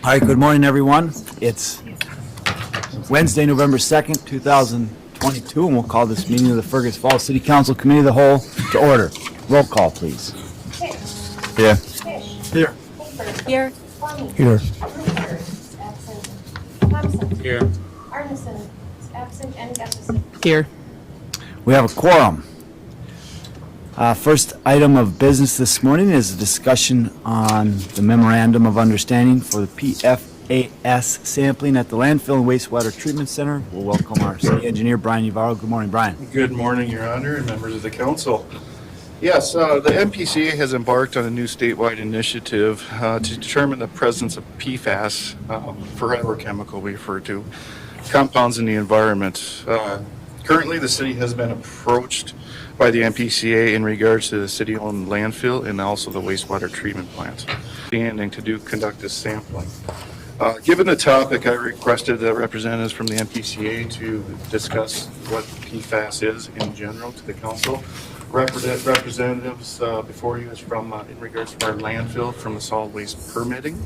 All right, good morning, everyone. It's Wednesday, November 2nd, 2022, and we'll call this meeting of the Fergus Falls City Council Committee of the Whole to order. Roll call, please. Here. Here. Here. Here. Absent. Thompson. Here. Arneson is absent, and Gustafson. Here. We have a quorum. First item of business this morning is a discussion on the memorandum of understanding for the PFAS sampling at the landfill and wastewater treatment center. We'll welcome our city engineer, Brian Yvarro. Good morning, Brian. Good morning, Your Honor, and members of the council. Yes, the MPCA has embarked on a new statewide initiative to determine the presence of PFAS, forever chemical we refer to, compounds in the environment. Currently, the city has been approached by the MPCA in regards to the city-owned landfill and also the wastewater treatment plant, standing to conduct this sampling. Given the topic, I requested the representatives from the MPCA to discuss what PFAS is in general to the council. Representatives before you is from in regards to our landfill from the solid waste permitting.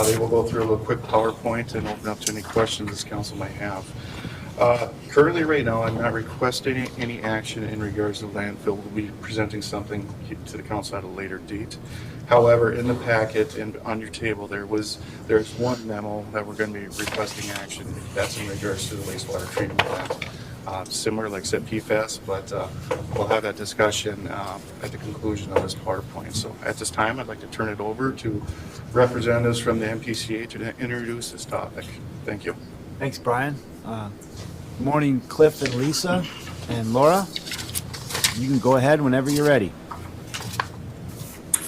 They will go through a little quick PowerPoint and open up to any questions this council might have. Currently, right now, I'm not requesting any action in regards to landfill. We'll be presenting something to the council at a later date. However, in the packet and on your table, there's one memo that we're going to be requesting action. That's in regards to the wastewater treatment plant. Similar, like I said, PFAS, but we'll have that discussion at the conclusion of this PowerPoint. So at this time, I'd like to turn it over to representatives from the MPCA to introduce this topic. Thank you. Thanks, Brian. Good morning, Cliff and Lisa and Laura. You can go ahead whenever you're ready.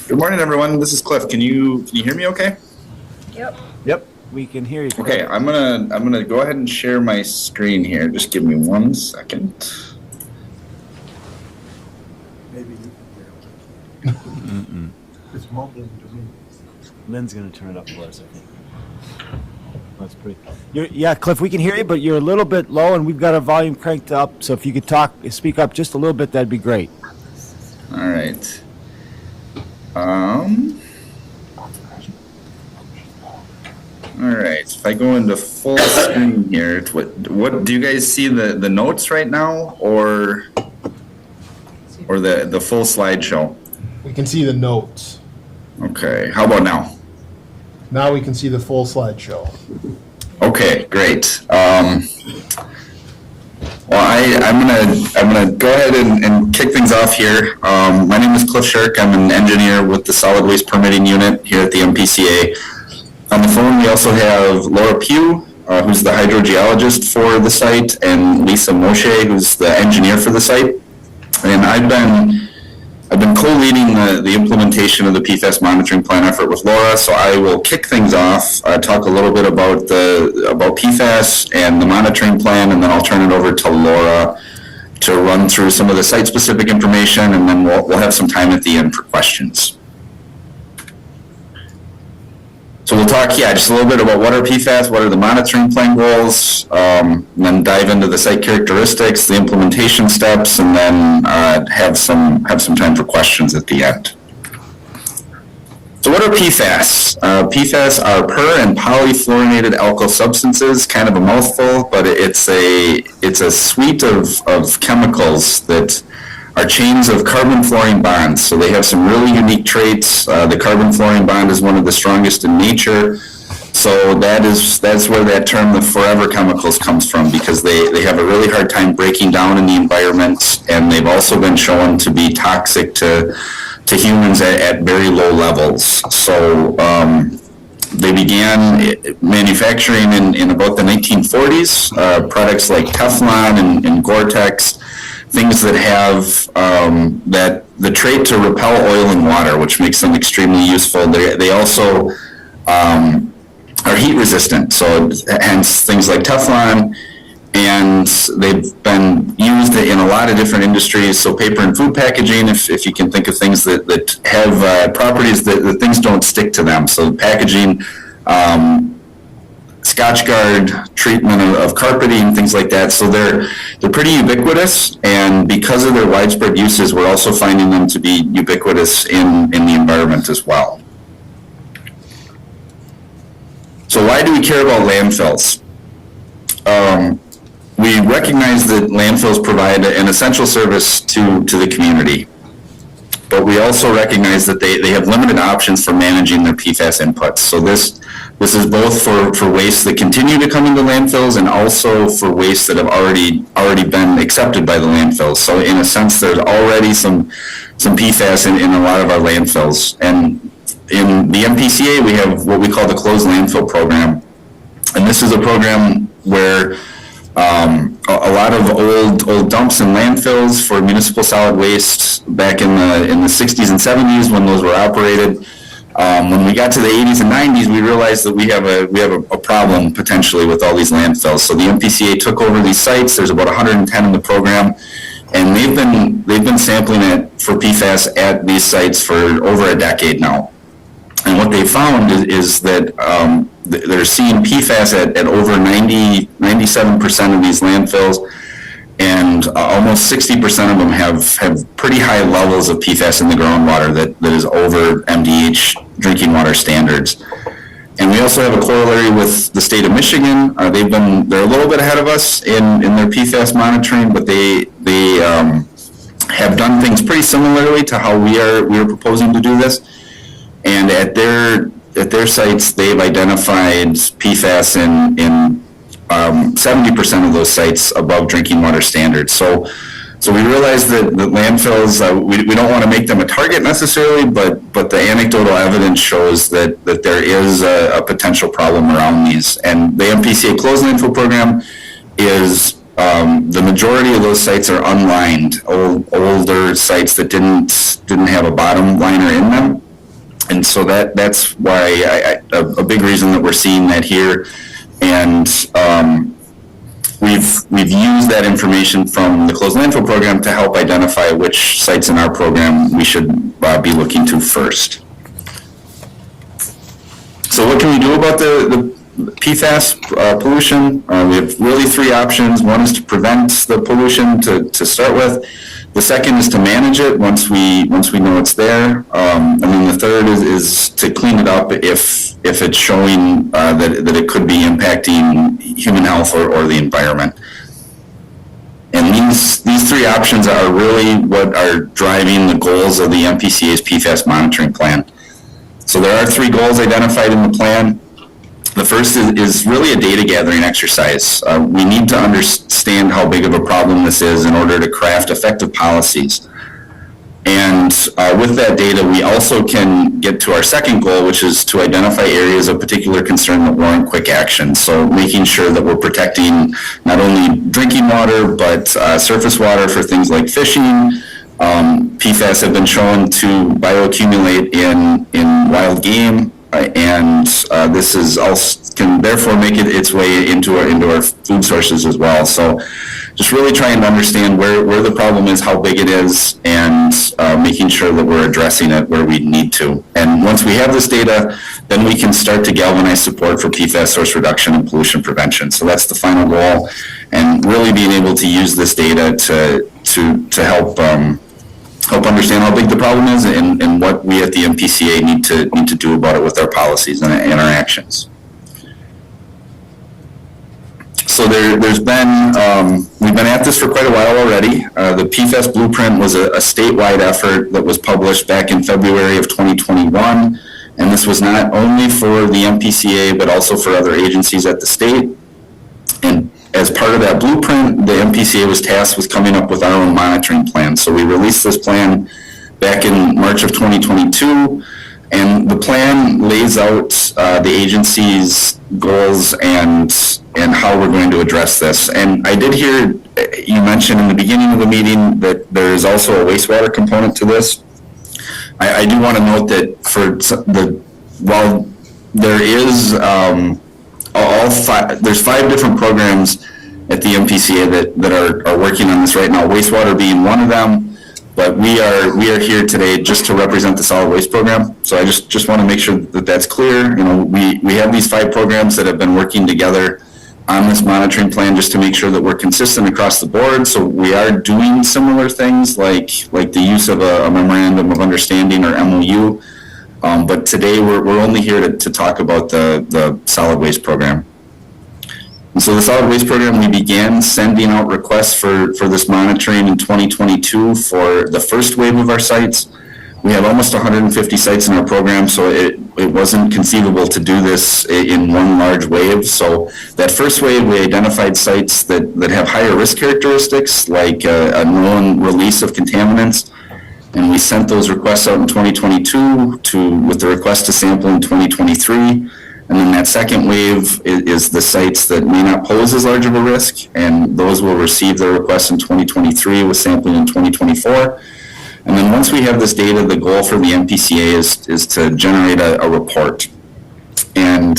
Good morning, everyone. This is Cliff. Can you hear me okay? Yep, we can hear you. Okay, I'm gonna go ahead and share my screen here. Just give me 1 second. Maybe you can hear it. It's mumbling to me. Lynn's gonna turn it up for us, I think. That's pretty. Yeah, Cliff, we can hear you, but you're a little bit low, and we've got our volume cranked up. So if you could speak up just a little bit, that'd be great. All right. All right. If I go into full screen here, what do you guys see the notes right now, or the full slideshow? We can see the notes. Okay. How about now? Now we can see the full slideshow. Okay, great. Well, I'm gonna go ahead and kick things off here. My name is Cliff Shirk. I'm an engineer with the Solid Waste Permitting Unit here at the MPCA. On the phone, we also have Laura Pugh, who's the hydrogeologist for the site, and Lisa Moshe, who's the engineer for the site. And I've been co-leading the implementation of the PFAS monitoring plan effort with Laura, so I will kick things off, talk a little bit about PFAS and the monitoring plan, and then I'll turn it over to Laura to run through some of the site-specific information, and then we'll have some time at the end for questions. So we'll talk, just a little bit about what are PFAS, what are the monitoring plan goals, and then dive into the site characteristics, the implementation steps, and then have some time for questions at the end. So what are PFAS? PFAS are per and polyfluorinated alkyl substances, kind of a mouthful, but it's a suite of chemicals that are chains of carbon-fluorine bonds. So they have some really unique traits. The carbon-fluorine bond is one of the strongest in nature. So that's where that term, the forever chemicals, comes from, because they have a really hard time breaking down in the environment, and they've also been shown to be toxic to humans at very low levels. So they began manufacturing in about the 1940s, products like Teflon and Gore-Tex, things that have the trait to repel oil and water, which makes them extremely useful. They also are heat resistant, so hence things like Teflon, and they've been used in a lot of different industries. So paper and food packaging, if you can think of things that have properties that things don't stick to them. So packaging, Scotch guard, treatment of carpeting, things like that. So they're pretty ubiquitous, and because of their widespread uses, we're also finding them to be ubiquitous in the environment as well. So why do we care about landfills? We recognize that landfills provide an essential service to the community, but we also recognize that they have limited options for managing their PFAS inputs. So this is both for waste that continue to come into landfills and also for waste that have already been accepted by the landfills. So in a sense, there's already some PFAS in a lot of our landfills. And in the MPCA, we have what we call the closed landfill program. And this is a program where a lot of old dumps and landfills for municipal solid waste back in the 60s and 70s when those were operated. When we got to the 80s and 90s, we realized that we have a problem potentially with all these landfills. So the MPCA took over these sites. There's about 110 in the program, and they've been sampling it for PFAS at these sites for over a decade now. And what they found is that they're seeing PFAS at over 97% of these landfills, and almost 60% of them have pretty high levels of PFAS in the groundwater that is over MDH drinking water standards. And we also have a corollary with the state of Michigan. They're a little bit ahead of us in their PFAS monitoring, but they have done things pretty similarly to how we are proposing to do this. And at their sites, they've identified PFAS in 70% of those sites above drinking water standards. So we realize that the landfills, we don't want to make them a target necessarily, but the anecdotal evidence shows that there is a potential problem around these. And the MPCA closed landfill program is the majority of those sites are unlined, older sites that didn't have a bottom liner in them. And so that's why a big reason that we're seeing that here. And we've used that information from the closed landfill program to help identify which sites in our program we should be looking to first. So what can we do about the PFAS pollution? We have really three options. One is to prevent the pollution to start with. The second is to manage it once we know it's there, and then the third is to clean it up if it's showing that it could be impacting human health or the environment. And these three options are really what are driving the goals of the MPCA's PFAS monitoring plan. So there are three goals identified in the plan. The first is really a data gathering exercise. We need to understand how big of a problem this is in order to craft effective policies. And with that data, we also can get to our second goal, which is to identify areas of particular concern that warrant quick action. So making sure that we're protecting not only drinking water, but surface water for things like fishing. PFAS have been shown to bioaccumulate in wild game. And this is also can therefore make its way into our food sources as well. So just really trying to understand where the problem is, how big it is, and making sure that we're addressing it where we need to. And once we have this data, then we can start to galvanize support for PFAS source reduction and pollution prevention. So that's the final goal, and really being able to use this data to help understand how big the problem is and what we at the MPCA need to do about it with our policies and our actions. So there's been, we've been at this for quite a while already. The PFAS blueprint was a statewide effort that was published back in February of 2021. And this was not only for the MPCA, but also for other agencies at the state. And as part of that blueprint, the MPCA was tasked with coming up with our own monitoring plan. So we released this plan back in March of 2022, and the plan lays out the agency's goals and how we're going to address this. And I did hear you mention in the beginning of the meeting that there is also a wastewater component to this. I do want to note that while there is there's 5 different programs at the MPCA that are working on this right now, wastewater being one of them, but we are here today just to represent the solid waste program. So I just want to make sure that that's clear. You know, we have these 5 programs that have been working together on this monitoring plan just to make sure that we're consistent across the board. So we are doing similar things like the use of a memorandum of understanding or MOU But today we're only here to talk about the solid waste program. And so the solid waste program, we began sending out requests for this monitoring in 2022 for the first wave of our sites. We have almost 150 sites in our program, so it wasn't conceivable to do this in one large wave. So that first wave, we identified sites that have higher risk characteristics, like a known release of contaminants. And we sent those requests out in 2022 with the request to sample in 2023. And then that second wave is the sites that may not pose as large of a risk, and those will receive their requests in 2023 with sampling in 2024. And then once we have this data, the goal for the MPCA is to generate a report. And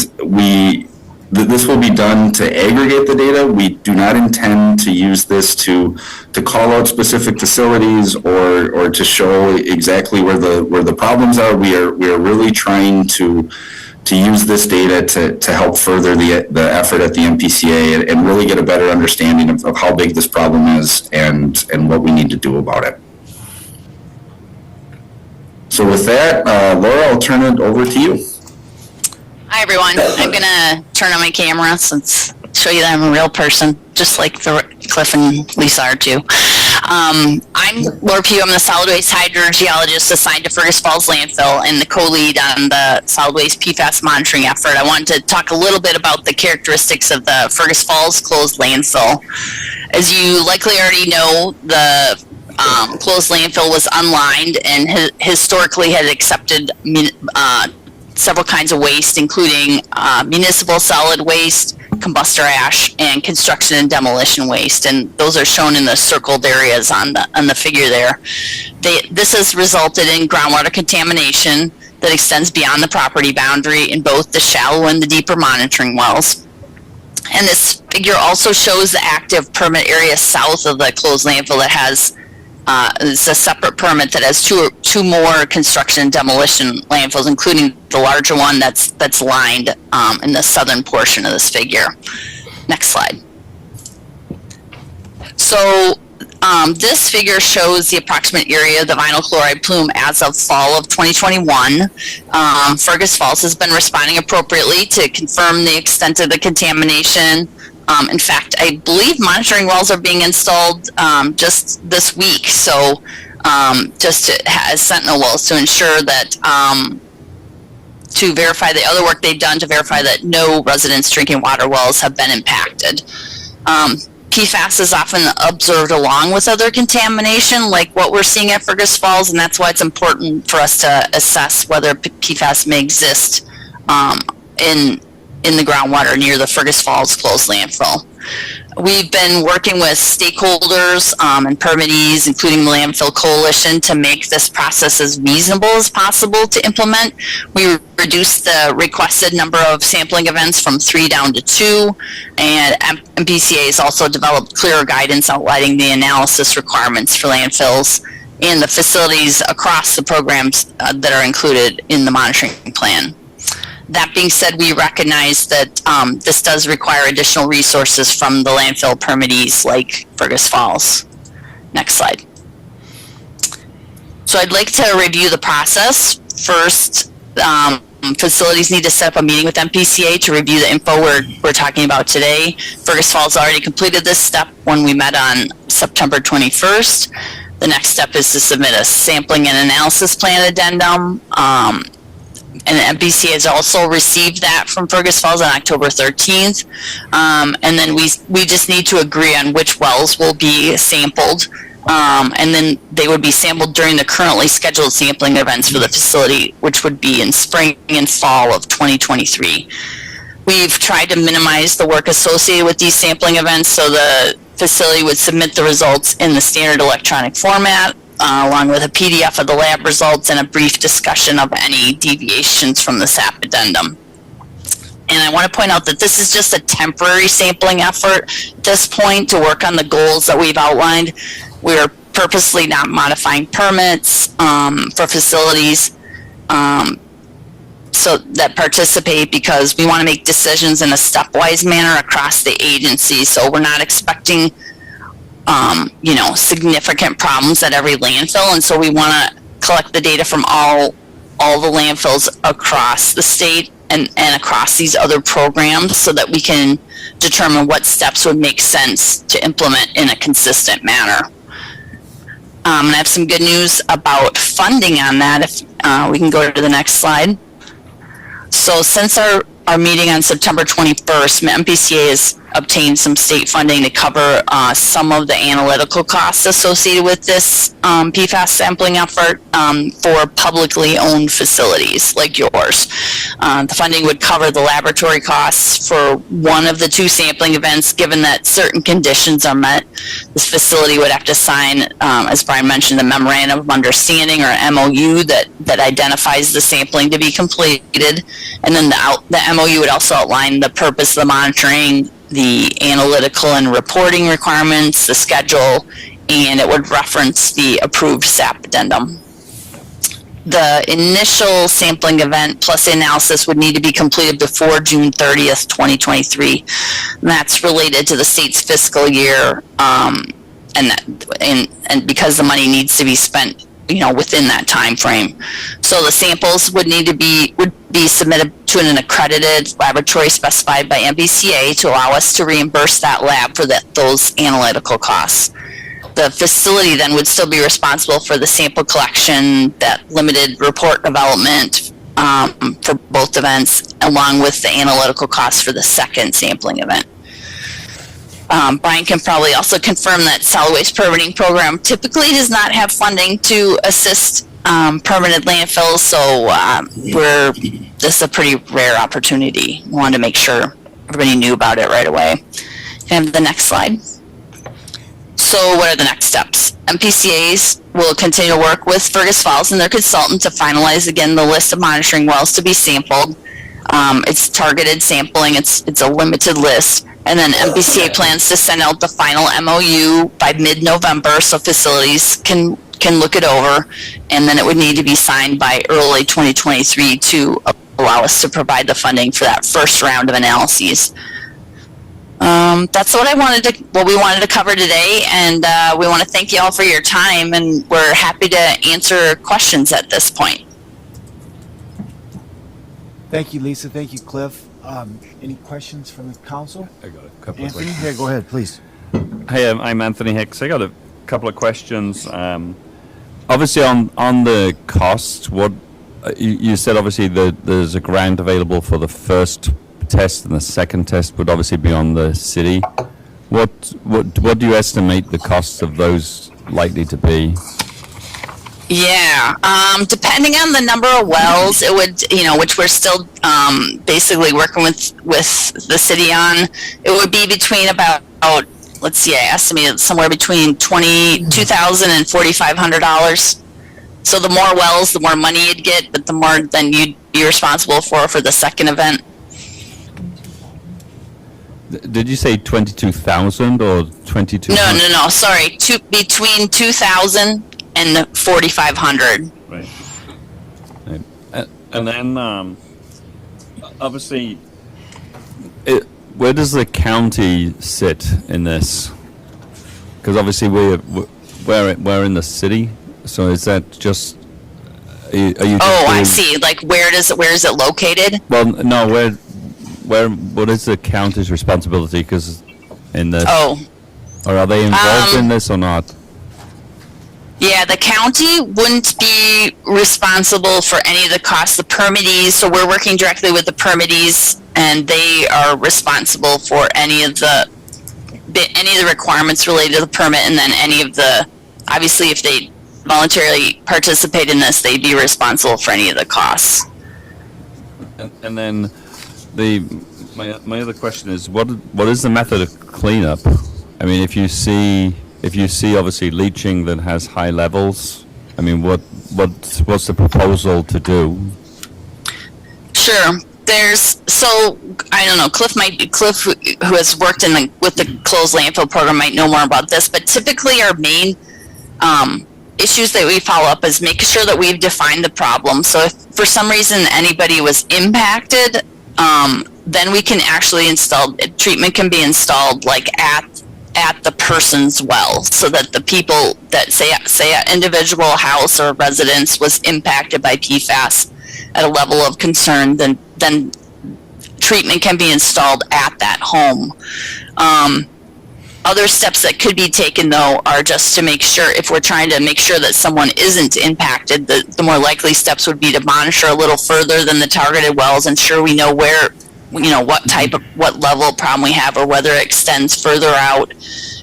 this will be done to aggregate the data. We do not intend to use this to call out specific facilities or to show exactly where the problems are. We are really trying to use this data to help further the effort at the MPCA and really get a better understanding of how big this problem is and what we need to do about it. So with that, Laura, I'll turn it over to you. Hi everyone. I'm gonna turn on my camera show you that I'm a real person, just like Cliff and Lisa are too. I'm Laura Pugh. I'm the solid waste hydrogeologist assigned to Fergus Falls landfill and the co-lead on the solid waste PFAS monitoring effort. I wanted to talk a little bit about the characteristics of the Fergus Falls closed landfill. As you likely already know, the closed landfill was unlined and historically had accepted several kinds of waste, including municipal solid waste, combustor ash, and construction and demolition waste. And those are shown in the circled areas on the figure there. This has resulted in groundwater contamination that extends beyond the property boundary in both the shallow and the deeper monitoring wells. And this figure also shows the active permit area south of the closed landfill that has it's a separate permit that has two more construction and demolition landfills, including the larger one that's lined in the southern portion of this figure. Next slide. So this figure shows the approximate area of the vinyl chloride plume as of fall of 2021. Fergus Falls has been responding appropriately to confirm the extent of the contamination. In fact, I believe monitoring wells are being installed just this week. So just as sentinel wells to ensure that, to verify the other work they've done to verify that no residents' drinking water wells have been impacted. PFAS is often observed along with other contamination like what we're seeing at Fergus Falls, and that's why it's important for us to assess whether PFAS may exist in the groundwater near the Fergus Falls closed landfill. We've been working with stakeholders and permittees, including the Landfill Coalition, to make this process as reasonable as possible to implement. We reduced the requested number of sampling events from 3 down to 2, and MPCA has also developed clearer guidance outlining the analysis requirements for landfills and the facilities across the programs that are included in the monitoring plan. That being said, we recognize that this does require additional resources from the landfill permittees like Fergus Falls. Next slide. So I'd like to review the process. First, facilities need to set up a meeting with MPCA to review the info we're talking about today. Fergus Falls already completed this step when we met on September 21st. The next step is to submit a sampling and analysis plan addendum. And MPCA has also received that from Fergus Falls on October 13th. And then we just need to agree on which wells will be sampled. And then they would be sampled during the currently scheduled sampling events for the facility, which would be in spring and fall of 2023. We've tried to minimize the work associated with these sampling events, so the facility would submit the results in the standard electronic format, along with a PDF of the lab results and a brief discussion of any deviations from the SAP addendum. And I want to point out that this is just a temporary sampling effort at this point to work on the goals that we've outlined. We're purposely not modifying permits for facilities so that participate, because we want to make decisions in a stepwise manner across the agency. So we're not expecting significant problems at every landfill, and so we want to collect the data from all all the landfills across the state and across these other programs so that we can determine what steps would make sense to implement in a consistent manner. And I have some good news about funding on that. If we can go to the next slide. So since our meeting on September 21st, MPCA has obtained some state funding to cover some of the analytical costs associated with this PFAS sampling effort for publicly owned facilities like yours. The funding would cover the laboratory costs for one of the 2 sampling events. Given that certain conditions are met, this facility would have to sign, as Brian mentioned, the Memorandum of Understanding, or MOU, that identifies the sampling to be completed. And then the MOU would also outline the purpose of the monitoring, the analytical and reporting requirements, the schedule, and it would reference the approved SAP addendum. The initial sampling event plus the analysis would need to be completed before June 30th, 2023. And that's related to the state's fiscal year, and because the money needs to be spent, within that time frame. So the samples would be submitted to an accredited laboratory specified by MPCA to allow us to reimburse that lab for those analytical costs. The facility then would still be responsible for the sample collection, that limited report development for both events, along with the analytical costs for the second sampling event. Brian can probably also confirm that solid waste permitting program typically does not have funding to assist permanent landfills, so this is a pretty rare opportunity. We wanted to make sure everybody knew about it right away. Can I have the next slide? So what are the next steps? MPCAs will continue to work with Fergus Falls and their consultant to finalize again the list of monitoring wells to be sampled. It's targeted sampling, it's a limited list. And then MPCA plans to send out the final MOU by mid-November so facilities can look it over, and then it would need to be signed by early 2023 to allow us to provide the funding for that first round of analyses. That's what we wanted to cover today, and we want to thank you all for your time, and we're happy to answer questions at this point. Thank you, Lisa. Thank you, Cliff. Any questions from the council? I got a couple of Anthony, questions. here, go ahead, please. Hi, I'm Anthony Hicks. I got a couple of questions. Obviously, on the cost, what you said, obviously there's a grant available for the first test, and the second test would obviously be on the city. What do you estimate the costs of those likely to be? Yeah, depending on the number of wells, it would, which we're still basically working with the city on, it would be between about, let's see, I estimated somewhere between $22,000 and $4,500. So the more wells, the more money you'd get, but the more then you'd be responsible for the second event. Did you say 22,000 or 22? No, sorry, between 2,000 and 4,500. Right. And then, obviously, where does the county sit in this? Because obviously we're in the city, so is that just? Are you Oh, I see. Like, where is it located? Well, no. What is the county's responsibility? Because in the. Oh. Or are they involved in this or not? Yeah, the county wouldn't be responsible for any of the costs. The permittees, so we're working directly with the permittees, and they are responsible for any of the requirements related to the permit, and then any of the, obviously, if they voluntarily participate in this, they'd be responsible for any of the costs. And then my other question is, what is the method of cleanup? I mean, if you see obviously leaching that has high levels, I mean, what's the proposal to do? Sure. I don't know, Cliff, who has worked with the closed landfill program, might know more about this, but typically our main issues that we follow up is making sure that we've defined the problem. So if for some reason anybody was impacted, then we can actually treatment can be installed like at at the person's well, so that the people that say an individual house or residence was impacted by PFAS at a level of concern, then treatment can be installed at that home. Other steps that could be taken, though, are just to make sure, if we're trying to make sure that someone isn't impacted, the more likely steps would be to monitor a little further than the targeted wells, ensure we know where, what level of problem we have, or whether it extends further out.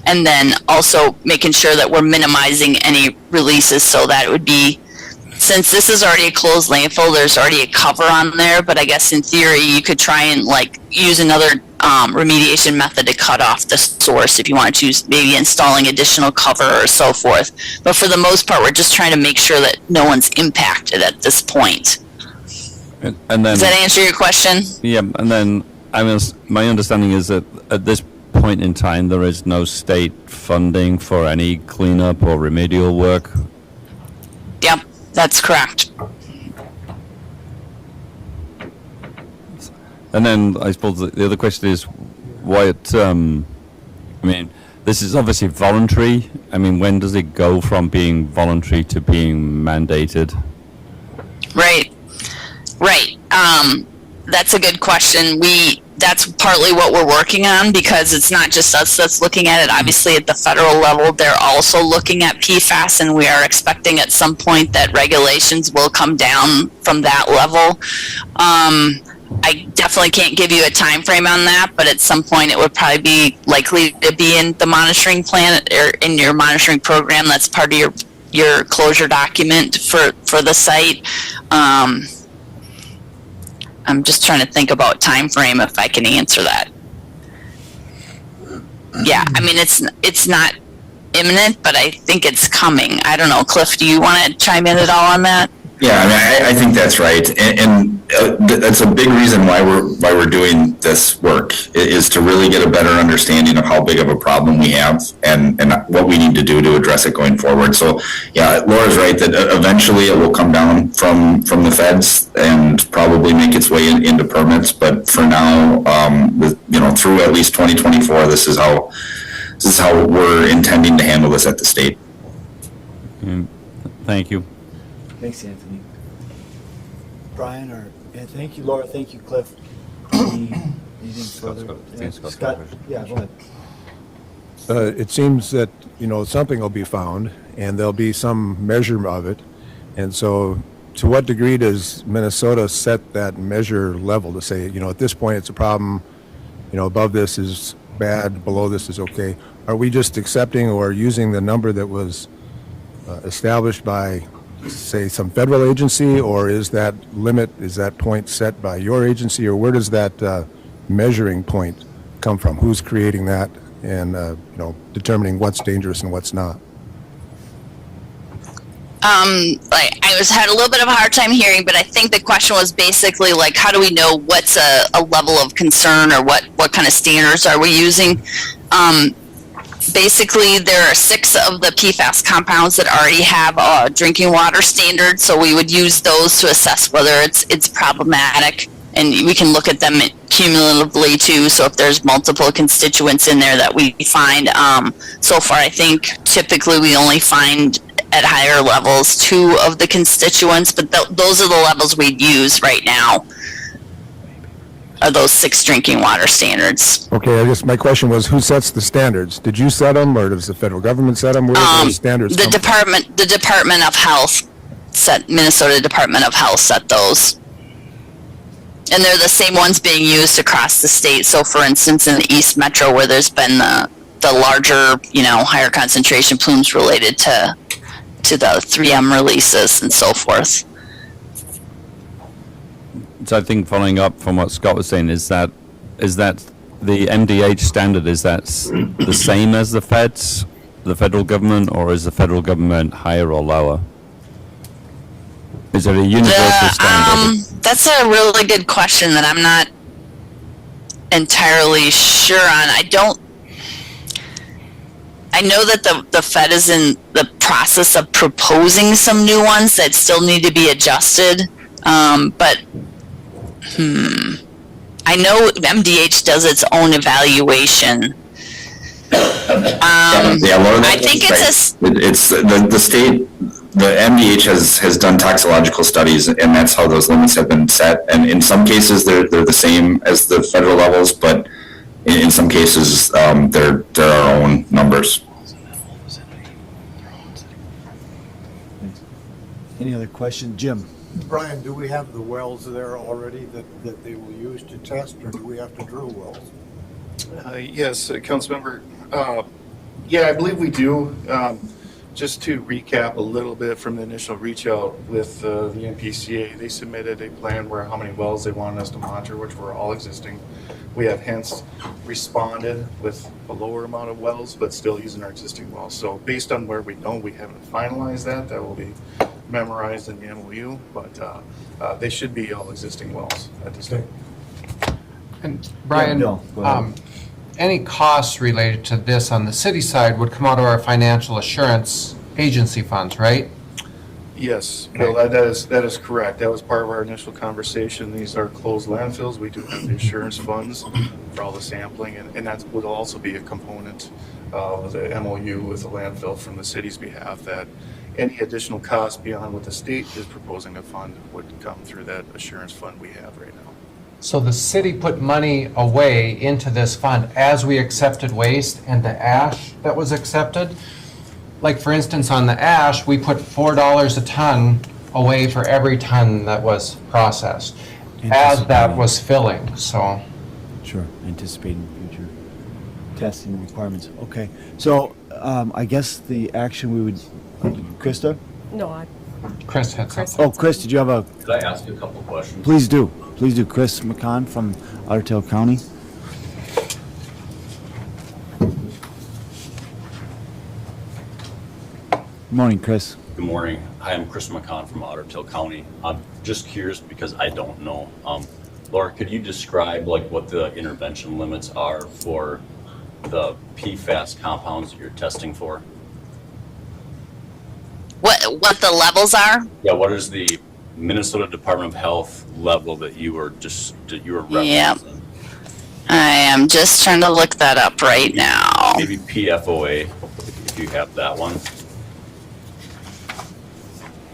And then also making sure that we're minimizing any releases, so that it would be, since this is already a closed landfill, there's already a cover on there, but I guess in theory you could try and use another remediation method to cut off the source if you want to choose, maybe installing additional cover or so forth. But for the most part, we're just trying to make sure that no one's impacted at this point. And then, does that answer your question? Yeah, and then my understanding is that at this point in time there is no state funding for any cleanup or remedial work. Yep, that's correct. And then I suppose the other question is why it, this is obviously voluntary. When does it go from being voluntary to being mandated? Right. That's a good question. That's partly what we're working on, because it's not just us that's looking at it. Obviously, at the federal level, they're also looking at PFAS, and we are expecting at some point that regulations will come down from that level. I definitely can't give you a time frame on that, but at some point it would probably be likely to be in the monitoring plan, or in your monitoring program. That's part of your closure document for the site. I'm just trying to think about time frame if I can answer that. Yeah, it's not imminent, but I think it's coming. I don't know, Cliff, do you want to chime in at all on that? Yeah, I think that's right, and that's a big reason why we're doing this work, is to really get a better understanding of how big of a problem we have and what we need to do to address it going forward. So, yeah, Laura's right that eventually it will come down from the feds and probably make its way into permits. But for now, through at least 2024, this is how we're intending to handle this at the state. Thank you. Thanks, Anthony. Brian, thank you, Laura. Thank you, Cliff. Anything further? Scott? Yeah, go ahead. It seems that, something will be found, and there'll be some measure of it. And so to what degree does Minnesota set that measure level to say, at this point it's a problem, above this is bad, below this is okay? Are we just accepting or using the number that was established by, say, some federal agency, or is that point set by your agency, or where does that measuring point come from? Who's creating that and determining what's dangerous and what's not? I had a little bit of a hard time hearing, but I think the question was basically how do we know what's a level of concern, or what kind of standards are we using? Basically, there are 6 of the PFAS compounds that already have drinking water standards, so we would use those to assess whether it's problematic, and we can look at them cumulatively too. So if there's multiple constituents in there that we find, so far I think typically we only find at higher levels 2 of the constituents, but those are the levels we'd use right now. Are those 6 drinking water standards. Okay, I guess my question was, who sets the standards? Did you set them, or does the federal government set them? Where do those standards come from? The Department of Health Minnesota Department of Health set those. And they're the same ones being used across the state. So for instance, in the East Metro, where there's been the larger, higher concentration plumes related to the 3M releases and so forth. So I think following up from what Scott was saying, is that the MDH standard, is that the same as the federal government, or is the federal government higher or lower? Is it a universal standard? That's a really good question that I'm not entirely sure on. I know that the Fed is in the process of proposing some new ones that still need to be adjusted, but I know MDH does its own evaluation. Yeah, Laura, I think it's it's the state, the MDH has done toxicological studies, and that's how those limits have been set. And in some cases, they're the same as the federal levels, but in some cases, they're our own numbers. Any other question, Jim? Brian, do we have the wells there already that they will use to test, or do we have to drill wells? Yes, Councilmember. Yeah, I believe we do. Just to recap a little bit from the initial reach out with the NPCA, they submitted a plan where how many wells they wanted us to monitor, which were all existing. We have hence responded with a lower amount of wells, but still using our existing wells. So based on where we know, we haven't finalized that. That will be memorized in the MOU, but they should be all existing wells at this time. And Brian, Yeah, Bill, go ahead. any costs related to this on the city side would come out of our financial assurance agency funds, right? Yes, Bill, that is correct. That was part of our initial conversation. These are closed landfills. We do have the insurance funds for all the sampling, and that would also be a component of the MOU with the landfill from the city's behalf, that any additional cost beyond what the state is proposing to fund would come through that assurance fund we have right now. So the city put money away into this fund as we accepted waste and the ash that was accepted. Like for instance, on the ash, we put $4 a ton away for every ton that was processed as that was filling, so. Sure, anticipating future testing requirements. Okay, so I guess the action we would, Krista? No, Chris had something. Oh, Chris, did you have a, Could I ask you a couple questions? please do. Please do. Chris McCon from Untitled County. Good morning, Chris. Good morning. Hi, I'm Chris McCon from Ottertail County. I'm just curious because I don't know. Laura, could you describe like what the intervention limits are for the PFAS compounds that you're testing for? what the levels are. Yeah, what is the Minnesota Department of Health level that you were referencing? Yeah. I am just trying to look that up right now. Maybe PFOA, if you have that one.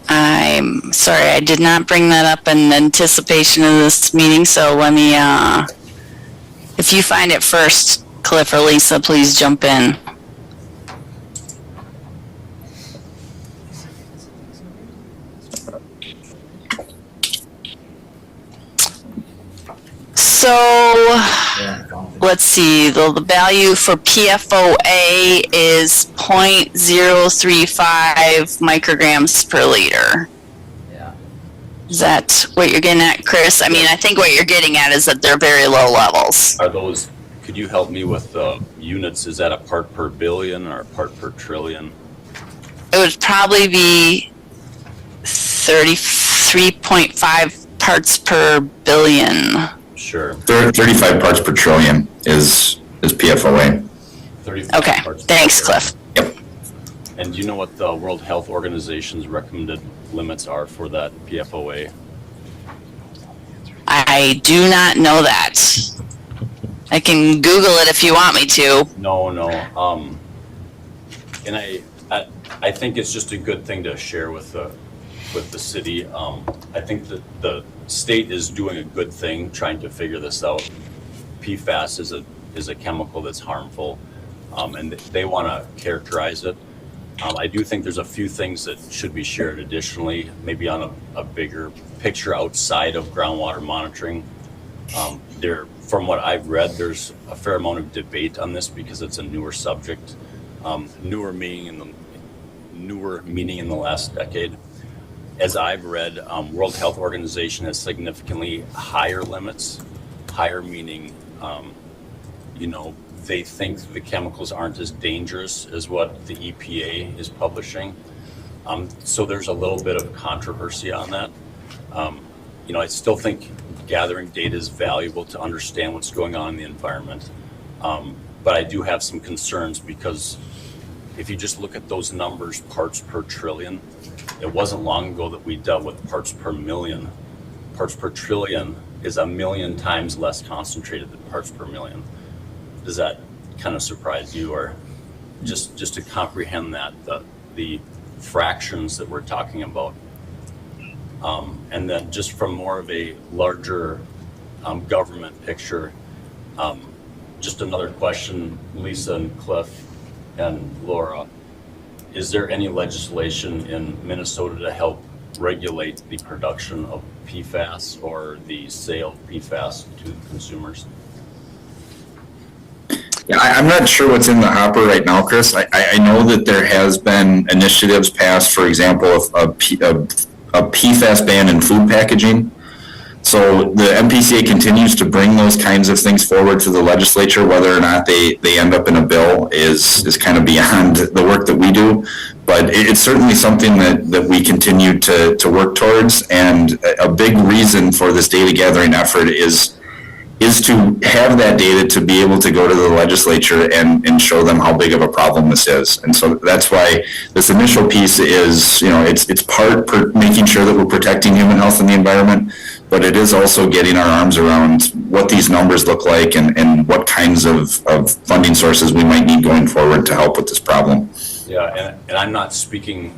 I'm sorry, I did not bring that up in anticipation of this meeting, so let me, if you find it first, Cliff or Lisa, please jump in. So, let's see, the value for PFOA is 0.035 micrograms per liter. Yeah. Is that what you're getting at, Chris? I mean, I think what you're getting at is that they're very low levels. Are those, could you help me with the units? Is that a part per billion or a part per trillion? It would probably be 33.5 parts per billion. Sure. 35 parts per trillion is PFOA. 35 Okay, parts per thanks, trillion. Cliff. Yep. And do you know what the World Health Organization's recommended limits are for that PFOA? I do not know that. I can Google it if you want me to. No. And I think it's just a good thing to share with the city. I think that the state is doing a good thing trying to figure this out. PFAS is a chemical that's harmful, and they want to characterize it. I do think there's a few things that should be shared additionally, maybe on a bigger picture outside of groundwater monitoring. From what I've read, there's a fair amount of debate on this because it's a newer subject. Newer meaning in the last decade. As I've read, World Health Organization has significantly higher limits. Higher meaning, they think the chemicals aren't as dangerous as what the EPA is publishing. So there's a little bit of controversy on that. I still think gathering data is valuable to understand what's going on in the environment. But I do have some concerns because if you just look at those numbers, parts per trillion, it wasn't long ago that we dealt with parts per million. Parts per trillion is 1,000,000 times less concentrated than parts per million. Does that kind of surprise you or? just to comprehend that, the fractions that we're talking about. And then just from more of a larger government picture, just another question, Lisa and Cliff and Laura, is there any legislation in Minnesota to help regulate the production of PFAS or the sale of PFAS to consumers? Yeah, I'm not sure what's in the hopper right now, Chris. I know that there has been initiatives passed, for example, of a PFAS ban in food packaging. So the MPCA continues to bring those kinds of things forward to the legislature. Whether or not they end up in a bill is kind of beyond the work that we do. But it's certainly something that we continue to work towards. And a big reason for this data gathering effort is to have that data to be able to go to the legislature and show them how big of a problem this is. And so that's why this initial piece is, it's part making sure that we're protecting human health and the environment, but it is also getting our arms around what these numbers look like and what kinds of funding sources we might need going forward to help with this problem. Yeah, and I'm not speaking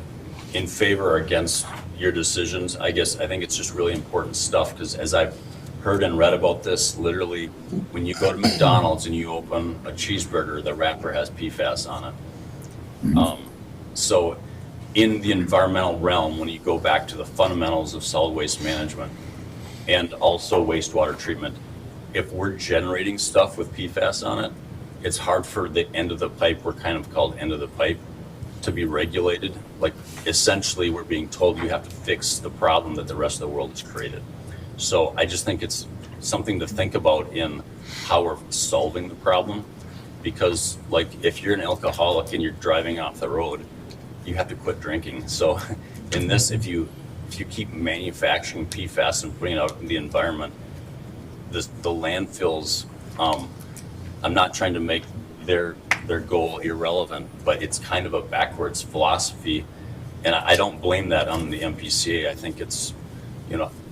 in favor or against your decisions. I think it's just really important stuff, because as I've heard and read about this, literally when you go to McDonald's and you open a cheeseburger, the wrapper has PFAS on it. So in the environmental realm, when you go back to the fundamentals of solid waste management and also wastewater treatment, if we're generating stuff with PFAS on it, it's hard for the end of the pipe, we're kind of called end of the pipe, to be regulated. Like, essentially we're being told you have to fix the problem that the rest of the world has created. So I just think it's something to think about in how we're solving the problem, because like if you're an alcoholic and you're driving off the road, you have to quit drinking. So in this, if you keep manufacturing PFAS and putting it out in the environment, the landfills, I'm not trying to make their goal irrelevant, but it's kind of a backwards philosophy. And I don't blame that on the MPCA. I think it's,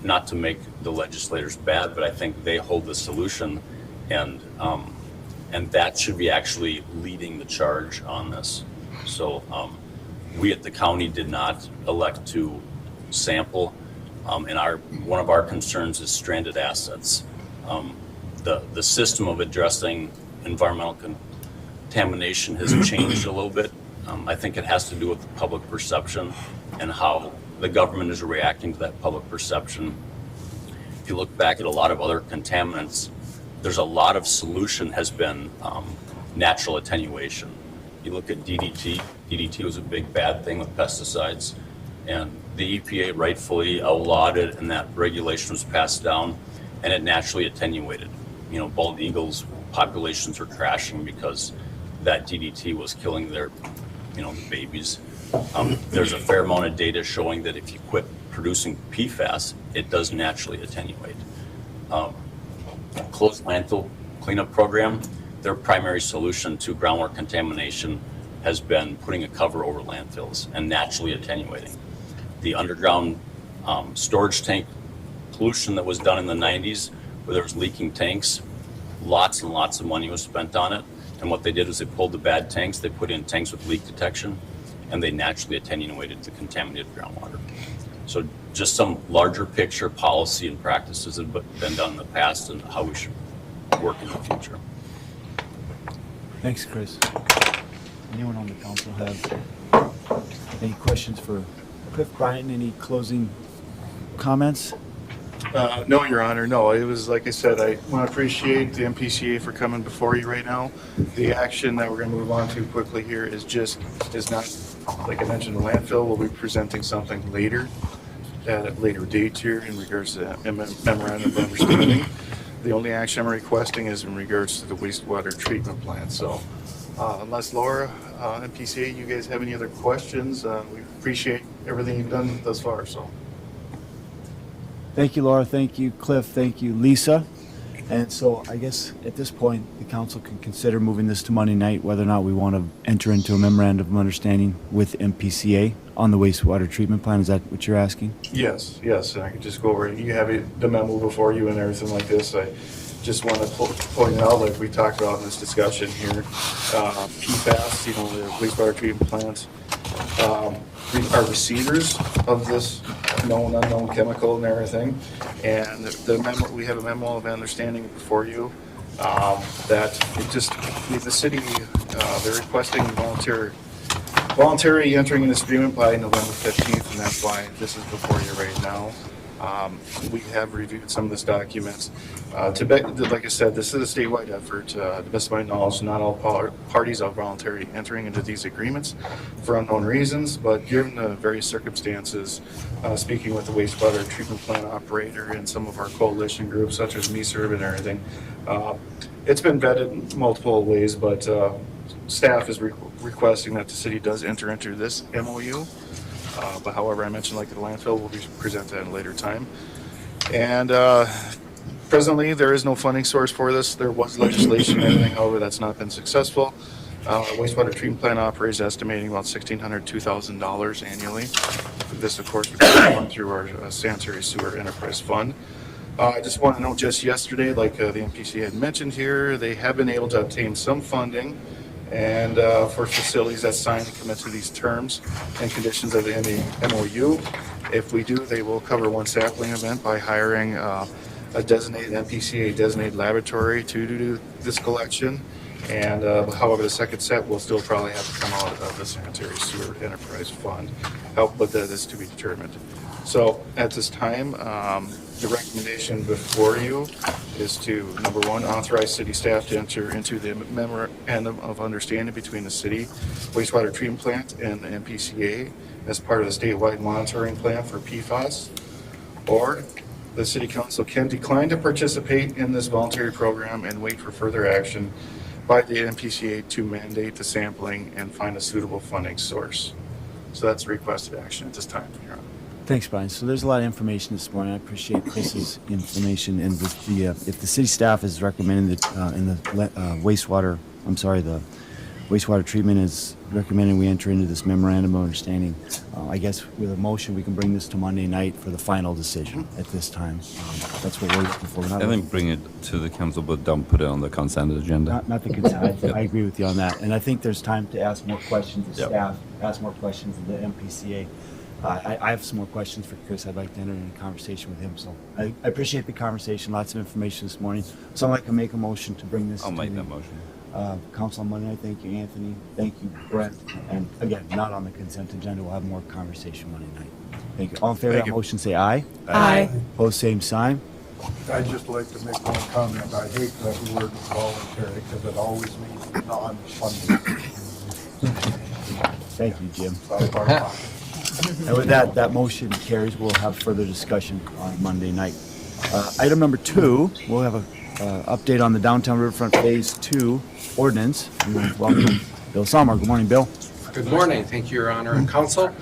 not to make the legislators bad, but I think they hold the solution, and that should be actually leading the charge on this. So we at the county did not elect to sample, and one of our concerns is stranded assets. The system of addressing environmental contamination has changed a little bit. I think it has to do with the public perception and how the government is reacting to that public perception. If you look back at a lot of other contaminants, there's a lot of solution has been natural attenuation. You look at DDT. DDT was a big bad thing with pesticides, and the EPA rightfully outlawed it, and that regulation was passed down, and it naturally attenuated. Bald eagles populations were crashing because that DDT was killing their, the babies. There's a fair amount of data showing that if you quit producing PFAS, it does naturally attenuate. Closed landfill cleanup program, their primary solution to groundwater contamination has been putting a cover over landfills and naturally attenuating. The underground storage tank pollution that was done in the 90s, where there was leaking tanks, lots and lots of money was spent on it. And what they did was they pulled the bad tanks, they put in tanks with leak detection, and they naturally attenuated the contaminated groundwater. So just some larger picture policy and practices have been done in the past and how we should work in the future. Thanks, Chris. Anyone on the council have any questions for Cliff? Brian, any closing comments? No, Your Honor, no. It was, like I said, I want to appreciate the MPCA for coming before you right now. The action that we're going to move on to quickly here is not, like I mentioned, the landfill. We'll be presenting something later, at a later date here in regards to that memorandum of understanding. The only action I'm requesting is in regards to the wastewater treatment plant. So unless Laura, MPCA, you guys have any other questions, we appreciate everything you've done thus far. So. Thank you, Laura. Thank you, Cliff. Thank you, Lisa. And so I guess at this point, the council can consider moving this to Monday night, whether or not we want to enter into a memorandum of understanding with MPCA on the wastewater treatment plan. Is that what you're asking? Yes. And I could just go over it. You have the memo before you and everything like this. just want to point out, like we talked about in this discussion here, PFAS, you know, the wastewater treatment plants, are receivers of this known unknown chemical and everything. And the memo, we have a memo of understanding before you that it just the city they're requesting voluntary entering in this agreement by November 15th, and that's why this is before you right now. We have reviewed some of this documents. Like I said, this is a statewide effort. To the best of my knowledge, not all parties are voluntarily entering into these agreements for unknown reasons, but given the various circumstances, speaking with the wastewater treatment plant operator and some of our coalition groups, such as MeServe and everything, it's been vetted multiple ways, but staff is requesting that the city does enter into this MOU. But however, I mentioned like the landfill will be presented at a later time. And presently, there is no funding source for this. There was legislation and everything, however, that's not been successful. Wastewater treatment plant operators estimating about $1,600 to $2,000 annually. This, of course, would be run through our sanitary sewer enterprise fund. I just want to note just yesterday, like the MPC had mentioned here, they have been able to obtain some funding and for facilities that sign and commit to these terms and conditions of the MOU. If we do, they will cover one sampling event by hiring a designated MPCA designated laboratory to do this collection. And however, the second set will still probably have to come out of the sanitary sewer enterprise fund. But that is to be determined. So at this time, the recommendation before you is to, number one, authorize city staff to enter into the memorandum of understanding between the city wastewater treatment plant and the MPCA as part of the statewide monitoring plan for PFAS. Or the city council can decline to participate in this voluntary program and wait for further action by the MPCA to mandate the sampling and find a suitable funding source. So that's requested action at this time, Your Honor. Thanks, Brian. So there's a lot of information this morning. I appreciate Chris's information. And if the city staff is recommending that in the wastewater treatment is recommending we enter into this memorandum of understanding, I guess with a motion we can bring this to Monday night for the final decision at this time. That's what we're looking for. I think bring it to the council, but don't put it on the consent agenda. Not the consent. I agree with you on that. And I think there's time to ask more questions of staff, ask more questions of the MPCA. I have some more questions for Chris. I'd like to enter into a conversation with him. So I appreciate the conversation. Lots of information this morning. Someone can make a motion to bring this. I'll make that motion. Council on Monday night. Thank you, Anthony. Thank you, Brent. And again, not on the consent agenda. We'll have more conversation Monday night. Thank you. All in favor of that motion, say aye. Aye. Opposed, same sign. I'd just like to make one comment. I hate that word voluntary because it always means non-funded. Thank you, Jim. And with that motion carries. We'll have further discussion on Monday night. Item number 2, we'll have a update on the Downtown Riverfront Phase 2 ordinance. Welcome Bill Sommer. Good morning, Bill. Good morning. Thank you, Your Honor and Council.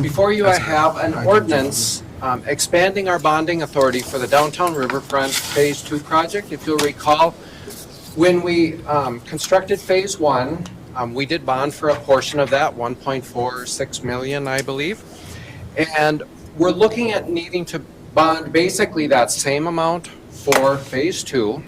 Before you, I have an ordinance expanding our bonding authority for the Downtown Riverfront Phase 2 project. If you'll recall, when we constructed Phase 1, we did bond for a portion of that, $1.46 million, I believe. And we're looking at needing to bond basically that same amount for Phase 2.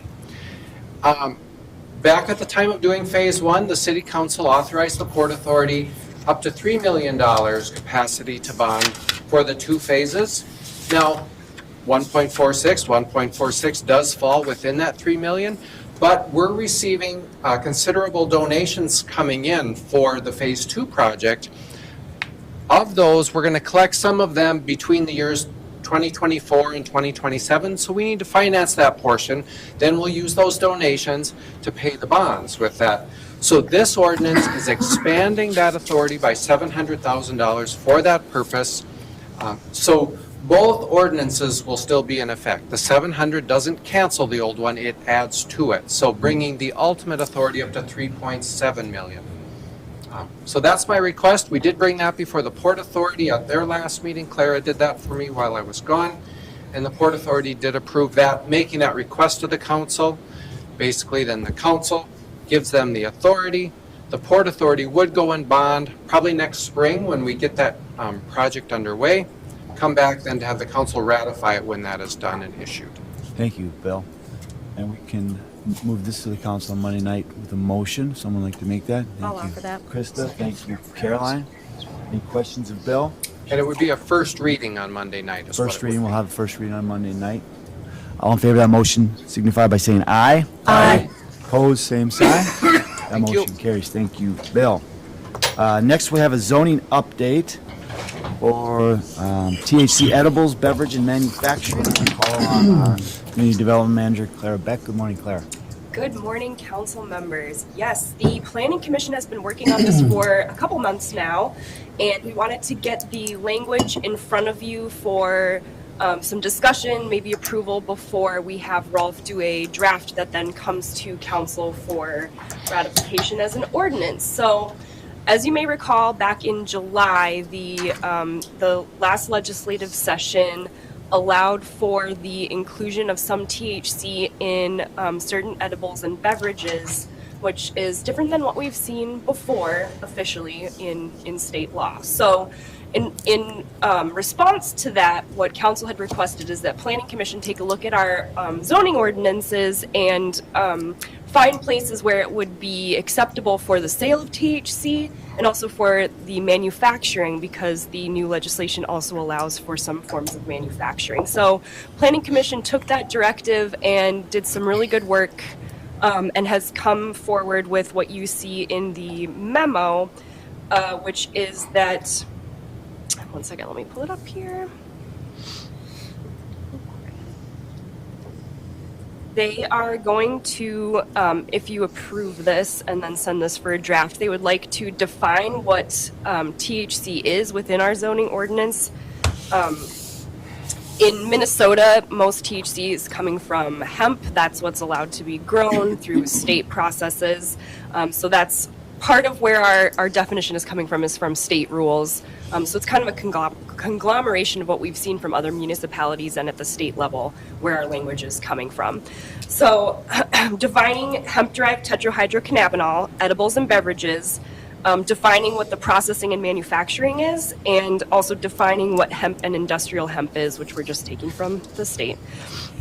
Back at the time of doing Phase 1, the City Council authorized the Port Authority up to $3 million capacity to bond for the 2 phases. Now, 1.46 does fall within that $3 million, but we're receiving considerable donations coming in for the Phase 2 project. Of those, we're going to collect some of them between the years 2024 and 2027, so we need to finance that portion. Then we'll use those donations to pay the bonds with that. So this ordinance is expanding that authority by $700,000 for that purpose. So both ordinances will still be in effect. The 700 doesn't cancel the old one, it adds to it. So bringing the ultimate authority up to 3.7 million. So that's my request. We did bring that before the Port Authority at their last meeting. Clara did that for me while I was gone. And the Port Authority did approve that, making that request to the council. Basically, then the council gives them the authority. The Port Authority would go and bond probably next spring when we get that project underway. Come back then to have the council ratify it when that is done and issued. Thank you, Bill. And we can move this to the council on Monday night with a motion. Someone like to make that? I'll Thank you, offer that. Krista, thank you, Caroline. Any questions of Bill? And it would be a first reading on Monday night. is what First it would reading, be. we'll have a first reading on Monday night. All in favor of that motion signify by saying aye. Aye. Opposed, same sign. That Thank you. motion carries. Thank you, Bill. Next, we have a zoning update for THC edibles, beverage, and manufacturing. Call on our Community Development Manager, Clara Beck. Good morning, Clara. Good morning, council members. Yes, the Planning Commission has been working on this for a couple months now, and we wanted to get the language in front of you for some discussion, maybe approval before we have Rolf do a draft that then comes to council for ratification as an ordinance. So, as you may recall, back in July, the last legislative session allowed for the inclusion of some THC in certain edibles and beverages, which is different than what we've seen before officially in state law. So in response to that, what council had requested is that Planning Commission take a look at our zoning ordinances and find places where it would be acceptable for the sale of THC and also for the manufacturing, because the new legislation also allows for some forms of manufacturing. So Planning Commission took that directive and did some really good work and has come forward with what you see in the memo, which is that, one second, let me pull it up here. They are going to, if you approve this and then send this for a draft, they would like to define what THC is within our zoning ordinance. In Minnesota, most THC is coming from hemp. That's what's allowed to be grown through state processes. So that's part of where our definition is coming from, is from state rules. So it's kind of a conglomeration of what we've seen from other municipalities and at the state level where our language is coming from. So defining hemp-derived tetrahydrocannabinol, edibles and beverages, defining what the processing and manufacturing is, and also defining what hemp and industrial hemp is, which we're just taking from the state.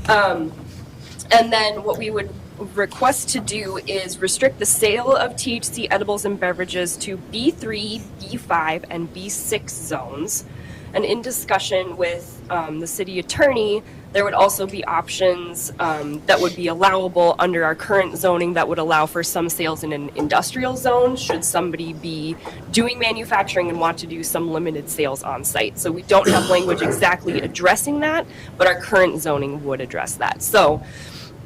And then what we would request to do is restrict the sale of THC edibles and beverages to B3, B5, and B6 zones. And in discussion with the city attorney, there would also be options that would be allowable under our current zoning that would allow for some sales in an industrial zone should somebody be doing manufacturing and want to do some limited sales on site. So we don't have language exactly addressing that, but our current zoning would address that. So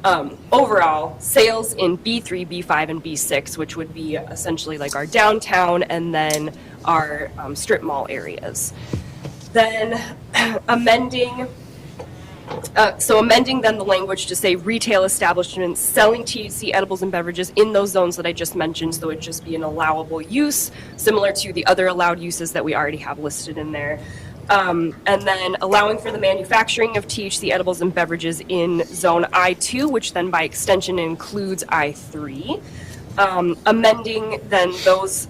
overall, sales in B3, B5, and B6, which would be essentially like our downtown and then our strip mall areas. Then amending then the language to say retail establishments selling THC edibles and beverages in those zones that I just mentioned, so it would just be an allowable use, similar to the other allowed uses that we already have listed in there. And then allowing for the manufacturing of THC edibles and beverages in zone I2, which then by extension includes I3. Amending then those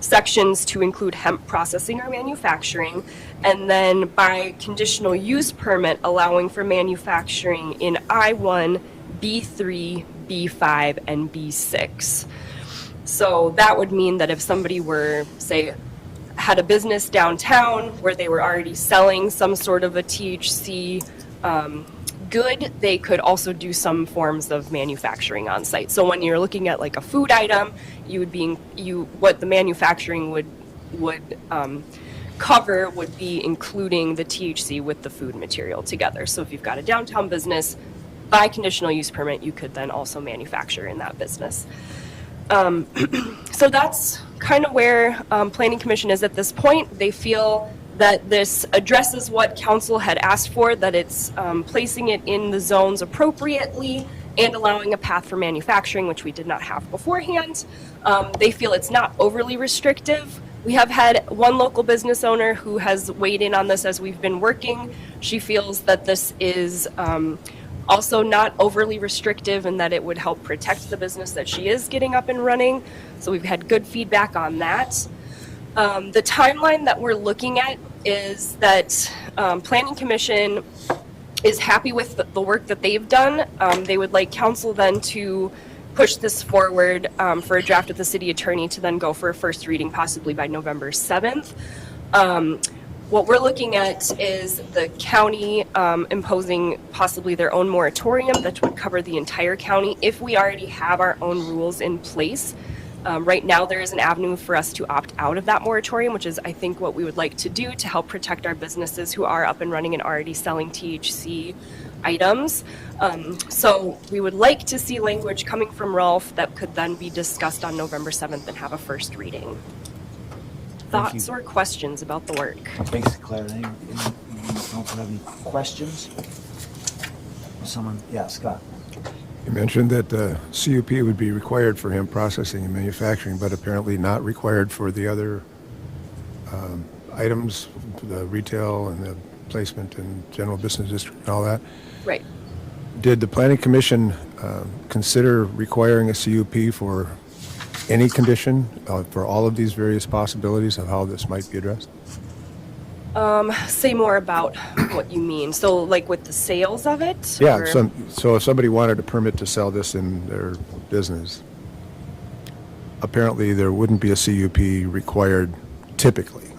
sections to include hemp processing or manufacturing, and then by conditional use permit allowing for manufacturing in I1, B3, B5, and B6. So that would mean that if somebody were, say, had a business downtown where they were already selling some sort of a THC good, they could also do some forms of manufacturing on site. So when you're looking at like a food item, you would be what the manufacturing would cover would be including the THC with the food material together. So if you've got a downtown business, by conditional use permit, you could then also manufacture in that business. So that's kind of where Planning Commission is at this point. They feel that this addresses what council had asked for, that it's placing it in the zones appropriately and allowing a path for manufacturing, which we did not have beforehand. They feel it's not overly restrictive. We have had one local business owner who has weighed in on this as we've been working. She feels that this is also not overly restrictive and that it would help protect the business that she is getting up and running. So we've had good feedback on that. The timeline that we're looking at is that Planning Commission is happy with the work that they've done. They would like council then to push this forward for a draft of the city attorney to then go for a first reading possibly by November 7th. What we're looking at is the county imposing possibly their own moratorium that would cover the entire county if we already have our own rules in place. Right now, there is an avenue for us to opt out of that moratorium, which is, I think, what we would like to do to help protect our businesses who are up and running and already selling THC items. So we would like to see language coming from Rolf that could then be discussed on November 7th and have a first reading. Thoughts or questions about the work? Thanks, Claire. Anyone have any questions? Someone? Yeah, Scott. You mentioned that CUP would be required for hemp processing and manufacturing, but apparently not required for the other items, the retail and the placement and general business district and all that. Right. Did the Planning Commission consider requiring a CUP for any condition, for all of these various possibilities of how this might be addressed? Say more about what you mean. So, like with the sales of it? Yeah, or- so if somebody wanted a permit to sell this in their business, apparently there wouldn't be a CUP required typically.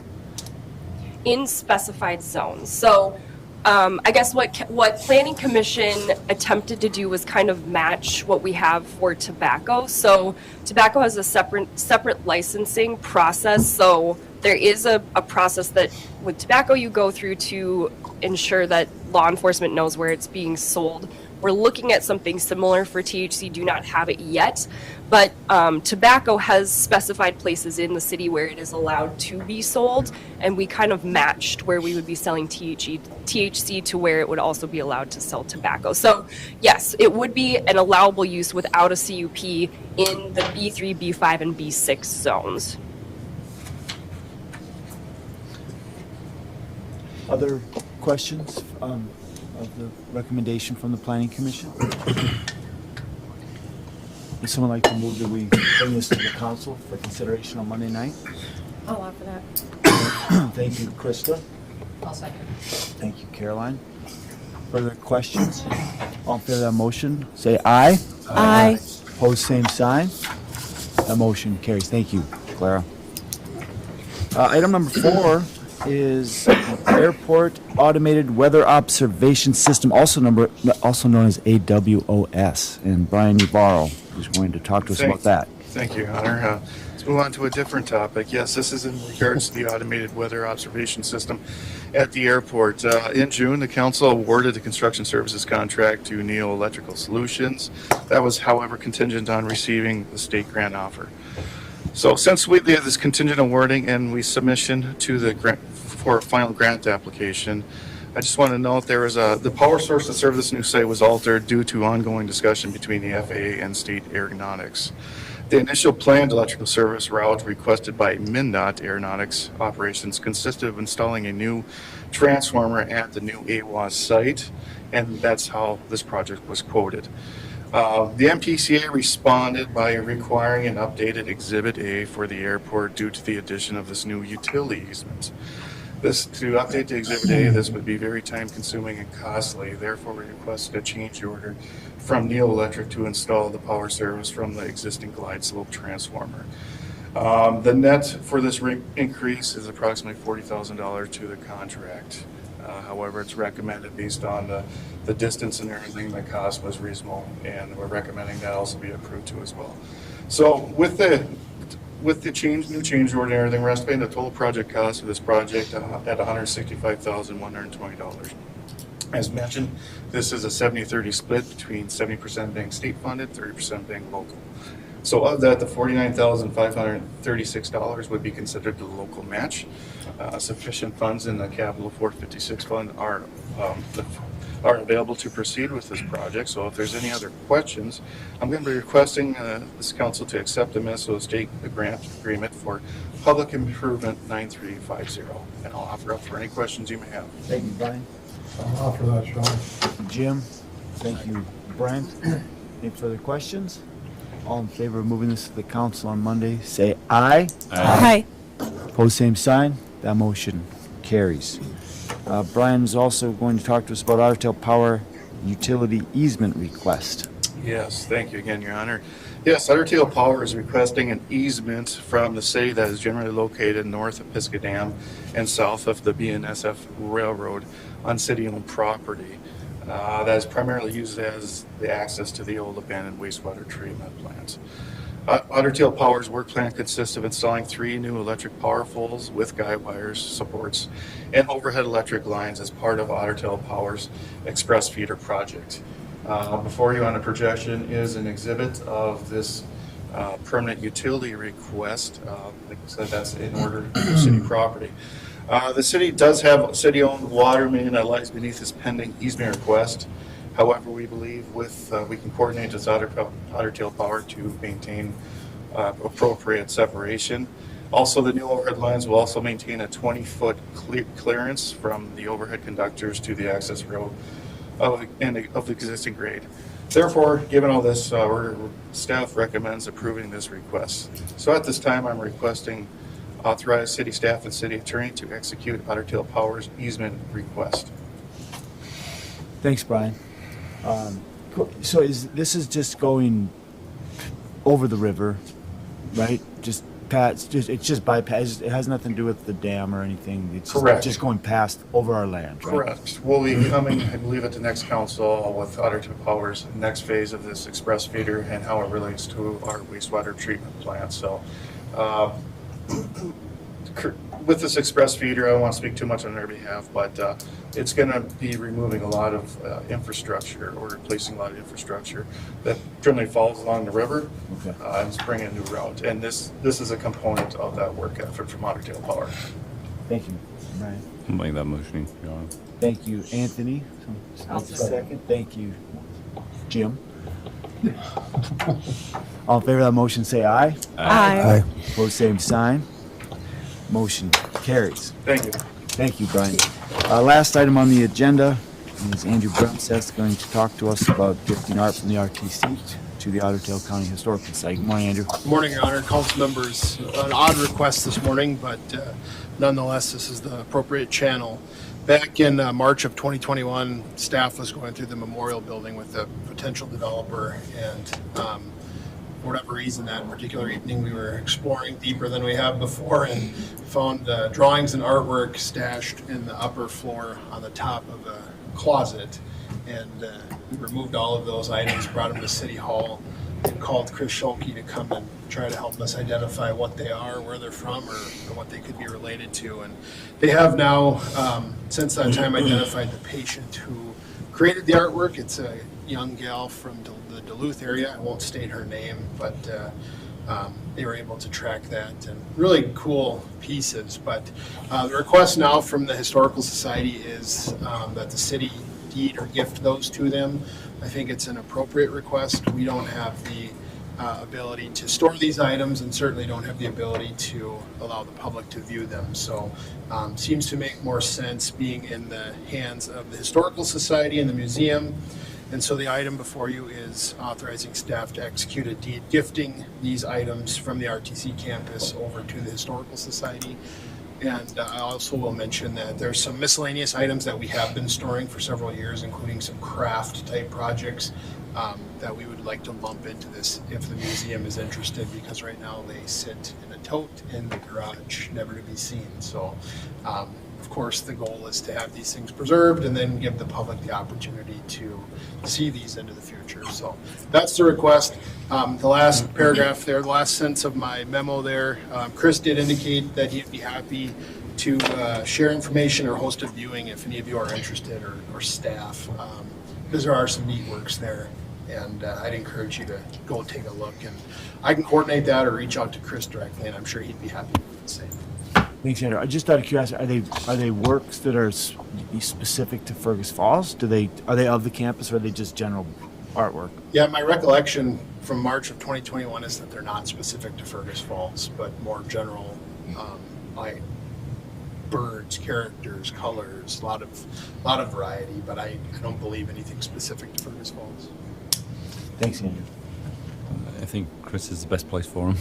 In specified zones. So, I guess what Planning Commission attempted to do was kind of match what we have for tobacco. So, tobacco has a separate licensing process. So, there is a process that with tobacco you go through to ensure that law enforcement knows where it's being sold. We're looking at something similar for THC, do not have it yet, but tobacco has specified places in the city where it is allowed to be sold, and we kind of matched where we would be selling THC to where it would also be allowed to sell tobacco. So yes, it would be an allowable use without a CUP in the B3, B5, and B6 zones. Other questions of the recommendation from the Planning Commission? Would someone like to move that we bring this to the council for consideration on Monday night? I'll offer that. Thank you, Krista. I'll second. Thank you, Caroline. Further questions? All in favor of that motion, say aye. Aye. Opposed, same sign. That motion carries. Thank you, Clara. Item number 4 is Airport Automated Weather Observation System, also known as AWOS. And Brian Navarro is going to talk to us about that. Thank you, Hunter. Let's move on to a different topic. Yes, this is in regards to the automated weather observation system at the airport. In June, the council awarded the construction services contract to Neo Electrical Solutions. That was, however, contingent on receiving the state grant offer. So since we did this contingent awarding and we submission to the grant for a final grant application, I just want to note there was the power source that served this new site was altered due to ongoing discussion between the FAA and state aeronautics. The initial planned electrical service route requested by MnDOT Aeronautics Operations consisted of installing a new transformer at the new AWOS site, and that's how this project was quoted. The MPCA responded by requiring an updated Exhibit A for the airport due to the addition of this new utility easement. To update the Exhibit A, this would be very time consuming and costly. Therefore, we requested a change order from Neo Electric to install the power service from the existing glide slope transformer. The net for this increase is approximately $40,000 to the contract. However, it's recommended based on the distance and everything, the cost was reasonable, and we're recommending that also be approved too as well. So with the new change order and everything, we're estimating the total project cost of this project at $165,120. As mentioned, this is a 70-30 split between 70% being state funded, 30% being local. So of that, the $49,536 would be considered the local match. Sufficient funds in the Capital 456 fund are available to proceed with this project. So if there's any other questions, I'm going to be requesting this council to accept the Minnesota State grant agreement for Public Improvement 9350. And I'll offer up for any questions you may have. Thank you, Brian. I'll offer that, Sean. Thank you, Jim. Thank you, Brent. Any further questions? All in favor of moving this to the council on Monday, say aye. Aye. Opposed, same sign. That motion carries. Brian's also going to talk to us about Otter Tail Power utility easement request. Yes, thank you again, Your Honor. Yes, Otter Tail Power is requesting an easement from the city that is generally located north of Pisgah Dam and south of the BNSF Railroad on city-owned property. That is primarily used as the access to the old abandoned wastewater treatment plant. Otter Tail Power's work plan consists of installing 3 new electric power poles with guide wires, supports, and overhead electric lines as part of Otter Tail Power's express feeder project. Before you on a projection is an exhibit of this permanent utility request. Like I said, that's in order to city property. The city does have city-owned water main that lies beneath this pending easement request. However, we believe we can coordinate with Otter Tail Power to maintain appropriate separation. Also, the new overhead lines will also maintain a 20-foot clearance from the overhead conductors to the access road of the existing grade. Therefore, given all this, our staff recommends approving this request. So at this time, I'm requesting authorize city staff and city attorney to execute Otter Tail Power's easement request. Thanks, Brian. So this is just going over the river, right? It's just bypass. It has nothing to do with the dam or anything. It's Correct. Just going past over our land, right? Correct. We'll be coming, I believe, at the next council with Otter Tail Power's next phase of this express feeder and how it relates to our wastewater treatment plant. So, with this express feeder, I don't want to speak too much on their behalf, but it's going to be removing a lot of infrastructure or replacing a lot of infrastructure that generally falls along the river. Okay. And it's bringing a new route. And this is a component of that work effort from Otter Tail Power. Thank you, Brian. I'll make that motion, Your Honor. Thank you, Anthony. I'll Second. Thank you, Jim. All in favor of that motion, say aye. Aye. Opposed, same sign. Motion carries. Thank you. Thank you, Brian. Last item on the agenda is Andrew Brunseth going to talk to us about gifting art from the RTC to the Otter Tail County Historical Society. Good morning, Andrew. Good morning, Your Honor, council members. An odd request this morning, but nonetheless, this is the appropriate channel. Back in March of 2021, staff was going through the memorial building with a potential developer, and for whatever reason, that particular evening, we were exploring deeper than we have before and found drawings and artwork stashed in the upper floor on the top of a closet. And we removed all of those items, brought them to City Hall, and called Chris Schulke to come and try to help us identify what they are, where they're from, or what they could be related to. And they have now, since that time, identified the patient who created the artwork. It's a young gal from the Duluth area. I won't state her name, but they were able to track that, and really cool pieces. But the request now from the Historical Society is that the city deed or gift those to them. I think it's an appropriate request. We don't have the ability to store these items, and certainly don't have the ability to allow the public to view them. So seems to make more sense being in the hands of the Historical Society and the museum. And so the item before you is authorizing staff to execute a deed gifting these items from the RTC campus over to the Historical Society. And I also will mention that there's some miscellaneous items that we have been storing for several years, including some craft type projects that we would like to lump into this if the museum is interested, because right now they sit in a tote in the garage, never to be seen. So of course the goal is to have these things preserved and then give the public the opportunity to see these into the future. So that's the request. The last paragraph there, the last sentence of my memo there, Chris did indicate that he'd be happy to share information or host a viewing if any of you are interested, or staff, because there are some neat works there. And I'd encourage you to go take a look, and I can coordinate that or reach out to Chris directly, and I'm sure he'd be happy to do the same. Thanks, Andrew. Just out of curiosity, are they works that are specific to Fergus Falls? Are they of the campus, or are they just general artwork? Yeah, my recollection from March of 2021 is that they're not specific to Fergus Falls, but more general, like birds, characters, colors, a lot of variety. But I don't believe anything specific to Fergus Falls. Thanks, Andrew. I think Chris is the best place for him.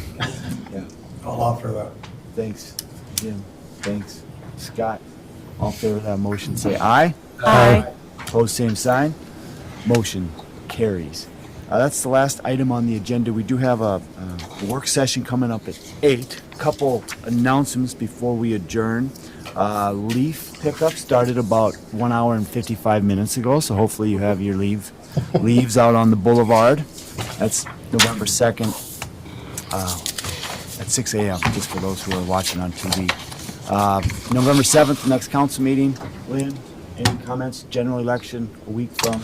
Yeah. I'll offer that. Thanks, Jim. Thanks, Scott. All in favor of that motion, say aye. Aye. Opposed, same sign. Motion carries. That's the last item on the agenda. We do have a work session coming up at 8. Couple announcements before we adjourn. Leaf pickup started about 1 hour and 55 minutes ago, so hopefully you have your leaves out on the boulevard. That's November 2nd at 6 a.m., just for those who are watching on TV. November 7th, next council meeting. Lynn, any comments? General election a week from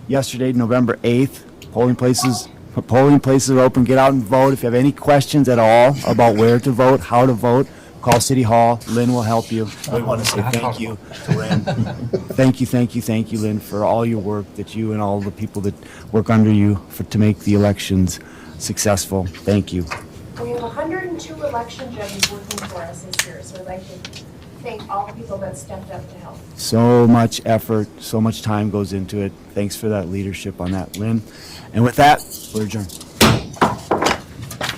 yesterday, November 8th. Polling places are open. Get out and vote. If you have any questions at all about where to vote, how to vote, call City Hall. Lynn will help you. We want to say thank you to Lynn. Thank you, Lynn, for all your work that you and all the people that work under you to make the elections successful. Thank you. We have 102 election judges working for us this year, so I'd like to thank all the people that stepped up to help. So much effort, so much time goes into it. Thanks for that leadership on that, Lynn. And with that, we're adjourned.